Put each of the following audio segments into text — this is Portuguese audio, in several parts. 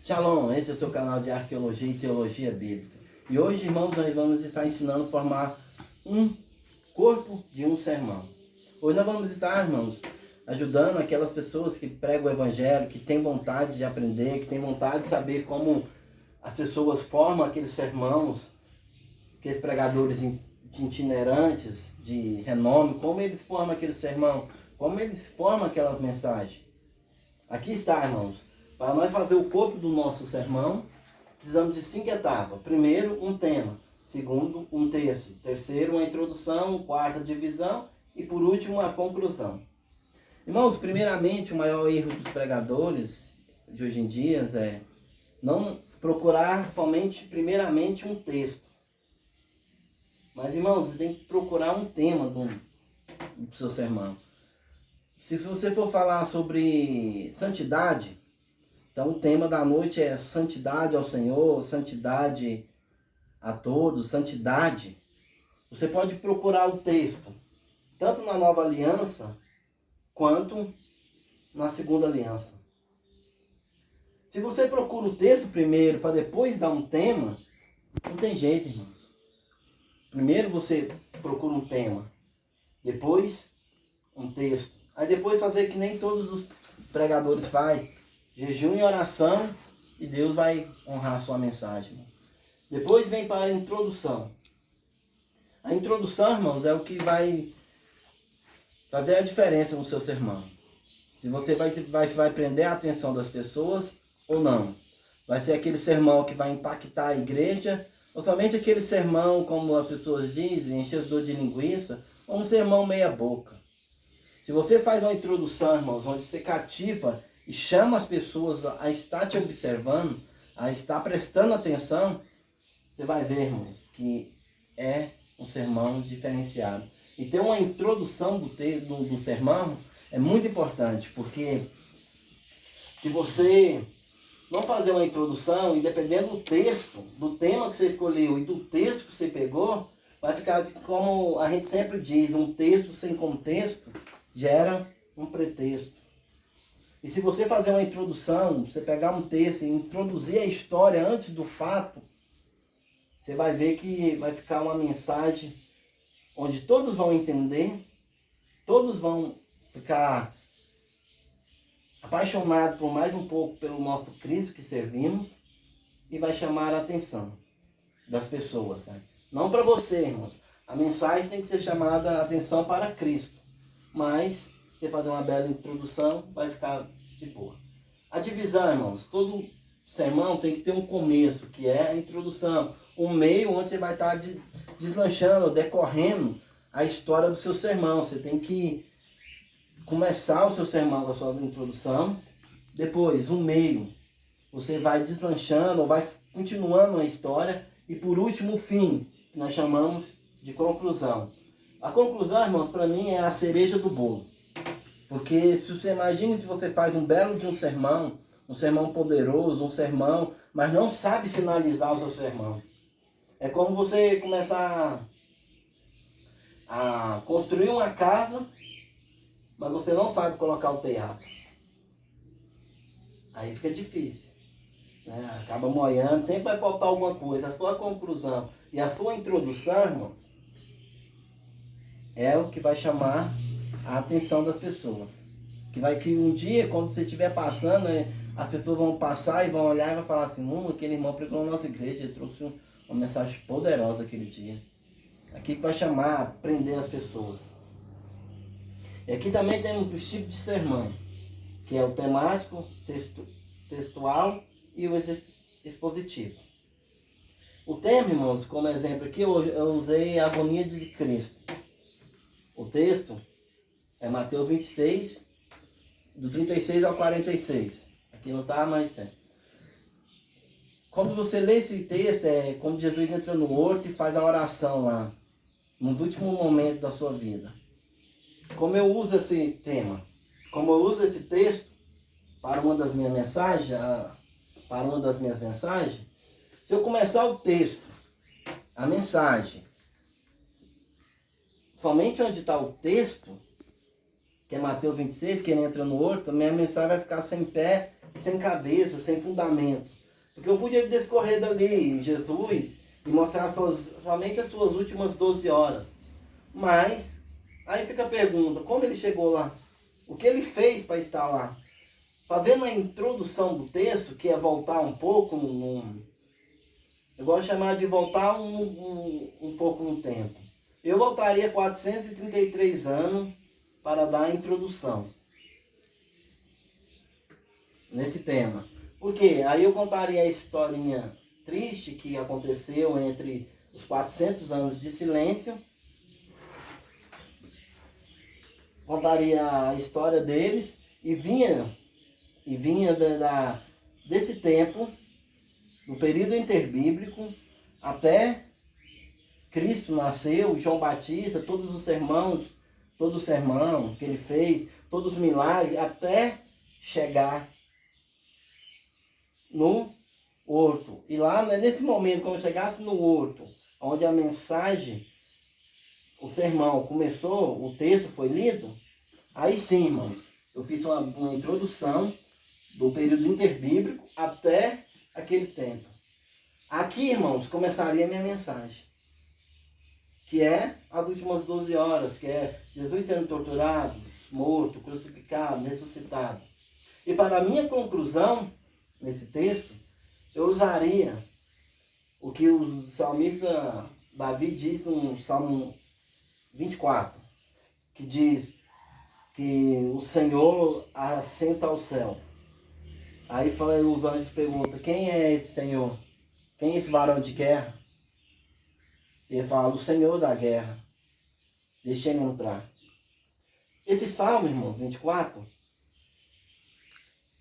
Shalom, esse é o seu canal de Arqueologia e Teologia Bíblica. E hoje, irmãos, nós vamos estar ensinando a formar um corpo de um sermão. Hoje nós vamos estar, irmãos, ajudando aquelas pessoas que pregam o Evangelho, que têm vontade de aprender, que têm vontade de saber como as pessoas formam aqueles sermãos, aqueles pregadores itinerantes, de renome, como eles formam aquele sermão, como eles formam aquelas mensagens. Aqui está, irmãos. Para nós fazer o corpo do nosso sermão, precisamos de 5 etapas. Primeiro, um tema. Segundo, um texto. Terceiro, uma introdução. Quarta, divisão. E por último, a conclusão. Irmãos, primeiramente, o maior erro dos pregadores de hoje em dia é não procurar somente, primeiramente, um texto. Mas, irmãos, você tem que procurar um tema do seu sermão. Se você for falar sobre santidade, então o tema da noite é santidade ao Senhor, santidade a todos, santidade. Você pode procurar o texto, tanto na Nova Aliança, quanto na Segunda Aliança. Se você procura o texto primeiro, para depois dar um tema, não tem jeito, irmãos. Primeiro você procura um tema, depois um texto. Aí depois fazer que nem todos os pregadores fazem. Jejum e oração, e Deus vai honrar a sua mensagem. Depois vem para a introdução. A introdução, irmãos, é o que vai fazer a diferença no seu sermão. Se você vai prender a atenção das pessoas ou não. Vai ser aquele sermão que vai impactar a igreja, ou somente aquele sermão, como as pessoas dizem, enchedor de linguiça, ou um sermão meia boca. Se você faz uma introdução, irmãos, onde você cativa e chama as pessoas a estar te observando, a estar prestando atenção, você vai ver, irmãos, que é um sermão diferenciado. E ter uma introdução do sermão é muito importante, porque se você não fazer uma introdução, e dependendo do texto, do tema que você escolheu e do texto que você pegou, vai ficar como a gente sempre diz, um texto sem contexto gera um pretexto. E se você fazer uma introdução, você pegar um texto e introduzir a história antes do fato, você vai ver que vai ficar uma mensagem onde todos vão entender, todos vão ficar apaixonados por mais um pouco pelo nosso Cristo que servimos, e vai chamar a atenção das pessoas. Né? Não para você, irmãos. A mensagem tem que ser chamada a atenção para Cristo. Mas, você fazer uma bela introdução, vai ficar de boa. A divisão, irmãos, todo sermão tem que ter um começo, que é a introdução. Um meio onde você vai estar deslanchando, decorrendo a história do seu sermão. Você tem que começar o seu sermão com a sua introdução. Depois, um meio, você vai deslanchando, vai continuando a história. E por último, o fim, que nós chamamos de conclusão. A conclusão, irmãos, para mim é a cereja do bolo. Porque se você imagina que você faz um belo de um sermão poderoso, um sermão, mas não sabe finalizar o seu sermão. É como você começar a construir uma casa, mas você não sabe colocar o telhado. Aí fica difícil. Né? Acaba moiando, sempre vai faltar alguma coisa. A sua conclusão e a sua introdução, irmãos, é o que vai chamar a atenção das pessoas. Que um dia, quando você estiver passando, as pessoas vão passar e vão olhar e vão falar assim, aquele irmão pregou na nossa igreja, ele trouxe uma mensagem poderosa aquele dia. Aqui que vai chamar, prender as pessoas. E aqui também temos os tipos de sermão, que é o temático, textual e o expositivo. O tema, irmãos, como exemplo aqui, eu usei a agonia de Cristo. O texto é Mateus 26, do 36 ao 46. Aqui não está, mas é. Quando você lê esse texto, é quando Jesus entra no horto e faz a oração lá, nos últimos momentos da sua vida. Como eu uso esse tema, como eu uso esse texto para uma das minhas mensagens, se eu começar o texto, a mensagem, somente onde está o texto, que é Mateus 26, que ele entra no horto, minha mensagem vai ficar sem pé, sem cabeça, sem fundamento. Porque eu podia discorrer dali Jesus e mostrar somente as suas últimas 12 horas. Mas, aí fica a pergunta, como ele chegou lá? O que ele fez para estar lá? Fazendo a introdução do texto, que é voltar um pouco, eu gosto de chamar de voltar um pouco no tempo. Eu voltaria 433 anos para dar a introdução nesse tema. Por quê? Aí eu contaria a historinha triste que aconteceu entre os 400 anos de silêncio. Contaria a história deles e vinha desse tempo, no período interbíblico, até Cristo nasceu, João Batista, todos os sermões, todo o sermão que ele fez, todos os milagres, até chegar no horto. E lá, nesse momento, quando chegasse no horto, onde a mensagem, o sermão começou, o texto foi lido, aí sim, irmãos, eu fiz uma introdução do período interbíblico até aquele tempo. Aqui, irmãos, começaria a minha mensagem, que é as últimas 12 horas, que é Jesus sendo torturado, morto, crucificado, ressuscitado. E para a minha conclusão, nesse texto, eu usaria o que o salmista Davi diz no Salmo 24, que diz que o Senhor assenta ao céu. Aí os anjos perguntam, quem é esse Senhor? Quem é esse varão de guerra? Ele fala, o Senhor da guerra. Deixa ele entrar. Esse Salmo, irmão, 24,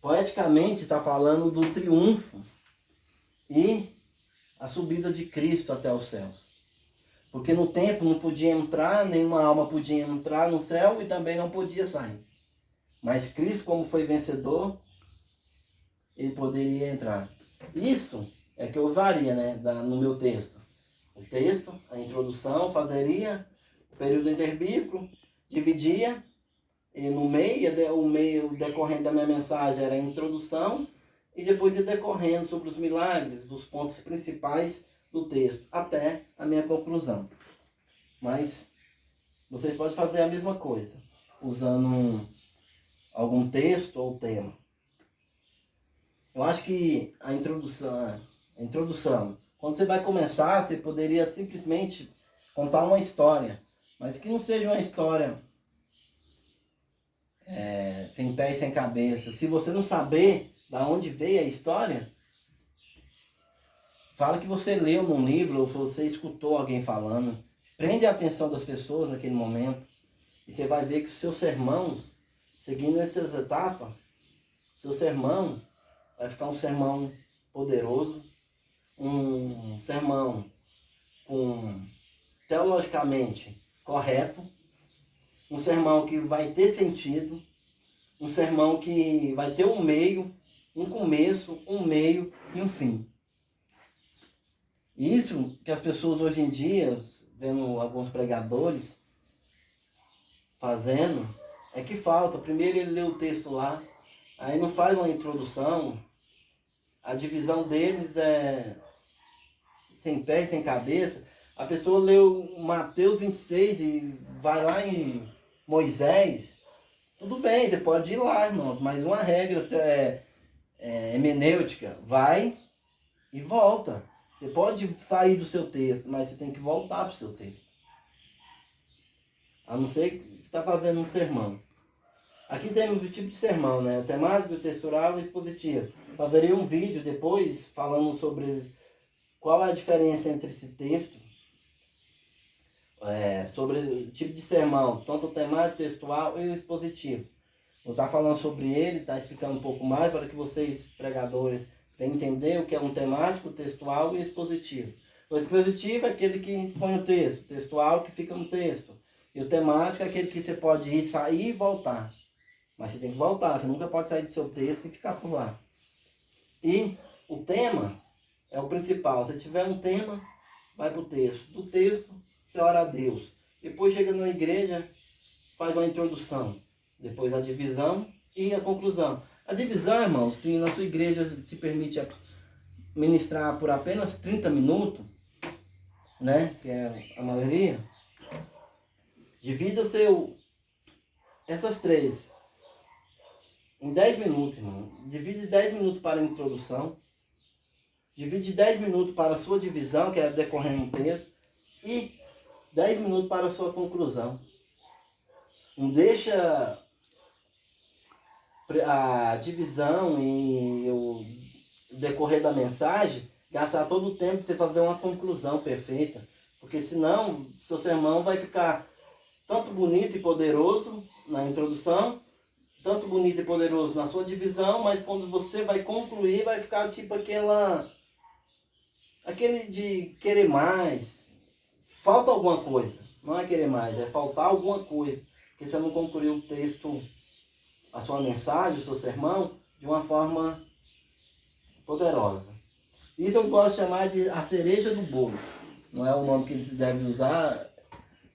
poeticamente está falando do triunfo e a subida de Cristo até os céus. Porque no templo não podia entrar, nenhuma alma podia entrar no céu e também não podia sair. Mas Cristo, como foi vencedor, ele poderia entrar. Isso é que eu usaria, né, no meu texto. O texto, a introdução, fazeria o período interbíblico, dividia, e no meio, o meio decorrente da minha mensagem era a introdução, e depois ia decorrendo sobre os milagres, dos pontos principais do texto, até a minha conclusão. Mas vocês podem fazer a mesma coisa, usando algum texto ou tema. Eu acho que a introdução, quando você vai começar, você poderia simplesmente contar uma história, mas que não seja uma história sem pé e sem cabeça. Se você não saber da onde veio a história, fala que você leu num livro ou você escutou alguém falando. Prende a atenção das pessoas naquele momento e você vai ver que os seus sermãos, seguindo essas etapas, seu sermão vai ficar um sermão poderoso, um sermão teologicamente correto, um sermão que vai ter sentido, um sermão que vai ter um meio, um começo, um meio e um fim. Isso que as pessoas hoje em dia, vendo alguns pregadores fazendo, é que falta. Primeiro ele lê o texto lá, aí não faz uma introdução, a divisão deles é sem pé e sem cabeça. A pessoa leu Mateus 26 e vai lá em Moisés. Tudo bem, você pode ir lá, irmãos, mas uma regra hermenêutica, vai e volta. Você pode sair do seu texto, mas você tem que voltar para o seu texto. A não ser que você está fazendo um sermão. Aqui temos o tipo de sermão, né? O temático, o textual e o expositivo. Fazeria um vídeo depois falando sobre qual é a diferença entre esse texto, sobre o tipo de sermão, tanto o temático, o textual e o expositivo. Vou estar falando sobre ele, estar explicando um pouco mais para que vocês, pregadores, venham entender o que é um temático, textual e expositivo. O expositivo é aquele que expõe o texto, o textual que fica no texto. E o temático é aquele que você pode ir, sair e voltar. Mas você tem que voltar, você nunca pode sair do seu texto e ficar por lá. E o tema é o principal. Se tiver um tema, vai para o texto. Do texto, você ora a Deus. Depois chega na igreja, faz uma introdução. Depois a divisão e a conclusão. A divisão, irmão, se na sua igreja se permite ministrar por apenas 30 minutos, né, que é a maioria, divida essas três em 10 minutos, irmão. Divide 10 minutos para a introdução, divide 10 minutos para a sua divisão, que é decorrendo um texto, e 10 minutos para a sua conclusão. Não deixa a divisão e o decorrer da mensagem gastar todo o tempo para você fazer uma conclusão perfeita. Porque senão seu sermão vai ficar tanto bonito e poderoso na introdução, tanto bonito e poderoso na sua divisão, mas quando você vai concluir vai ficar tipo aquele de querer mais. Falta alguma coisa. Não é querer mais, é faltar alguma coisa. Porque você não concluiu o texto, a sua mensagem, o seu sermão, de uma forma poderosa. Isso eu gosto de chamar de a cereja do bolo. Não é o nome que se deve usar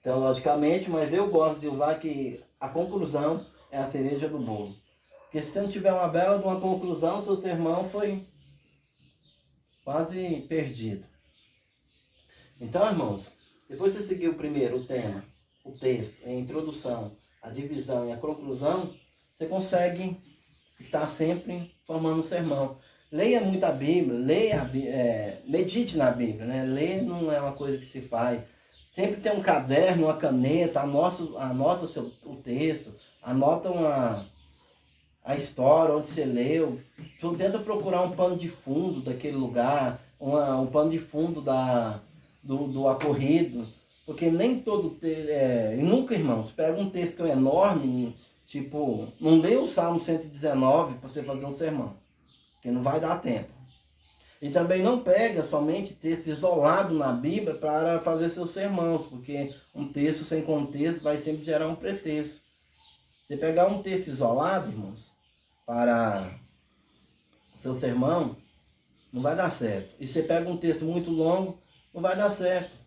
teologicamente, mas eu gosto de usar que a conclusão é a cereja do bolo. Porque se você não tiver uma bela de uma conclusão, seu sermão foi quase perdido. Então, irmãos, depois de você seguir o primeiro, o tema, o texto, a introdução, a divisão e a conclusão, você consegue estar sempre formando um sermão. Leia muito a Bíblia, medite na Bíblia, né? Ler não é uma coisa que se faz. Sempre tem um caderno, uma caneta, anota o texto, anota a história, onde você leu. Tenta procurar um pano de fundo daquele lugar, um pano de fundo do ocorrido. Porque nem todo texto, e nunca, irmãos, pega um texto enorme, tipo, não lê o Salmo 119 para você fazer um sermão, porque não vai dar tempo. E também não pega somente texto isolado na Bíblia para fazer seus sermãos, porque um texto sem contexto vai sempre gerar um pretexto. Você pegar um texto isolado, irmãos, para seu sermão, não vai dar certo. E você pega um texto muito longo, não vai dar certo.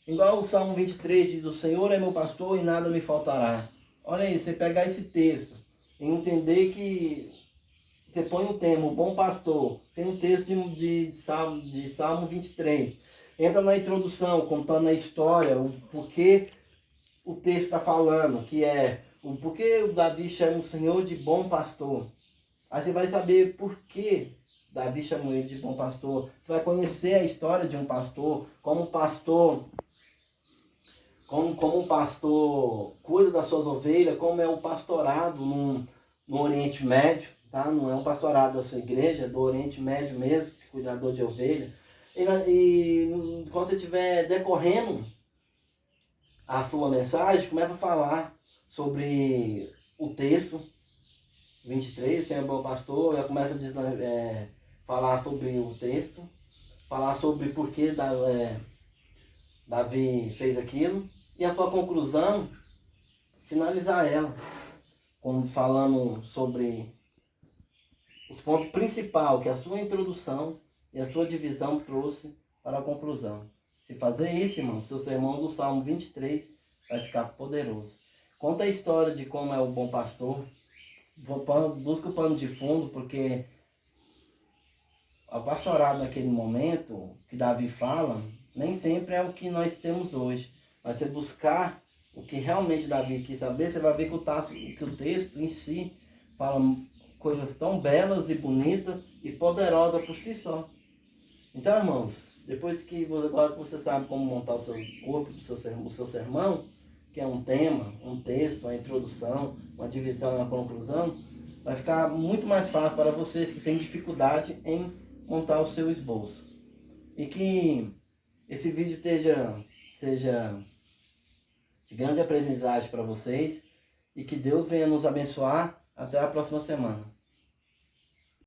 Igual o Salmo 23 diz, o Senhor é meu pastor e nada me faltará. Olha aí, você pegar esse texto e entender que você põe o tema, o bom pastor, tem um texto de Salmo 23. Entra na introdução, contando a história, o porquê o texto está falando, que é o porquê o Davi chama o Senhor de bom pastor. Aí você vai saber por que Davi chamou ele de bom pastor. Você vai conhecer a história de um pastor, como um pastor cuida das suas ovelhas, como é o pastorado no Oriente Médio, tá? Não é um pastorado da sua igreja, é do Oriente Médio mesmo, cuidador de ovelha. E quando você estiver decorrendo a sua mensagem, começa a falar sobre o texto 23, o Senhor é bom pastor, já começa a falar sobre o texto, falar sobre por que Davi fez aquilo, e a sua conclusão, finalizar ela, falando sobre os pontos principais que a sua introdução e a sua divisão trouxe para a conclusão. Se fazer isso, irmão, seu sermão do Salmo 23 vai ficar poderoso. Conta a história de como é o bom pastor, busca o pano de fundo, porque o pastorado naquele momento que Davi fala, nem sempre é o que nós temos hoje. Mas você buscar o que realmente Davi quis saber, você vai ver que o texto em si fala coisas tão belas e bonitas e poderosas por si só. Então, irmãos, agora que você sabe como montar o seu corpo, o seu sermão, que é um tema, um texto, uma introdução, uma divisão e uma conclusão, vai ficar muito mais fácil para vocês que têm dificuldade em montar o seu esboço. E que esse vídeo seja de grande aprendizagem para vocês e que Deus venha nos abençoar. Até a próxima semana.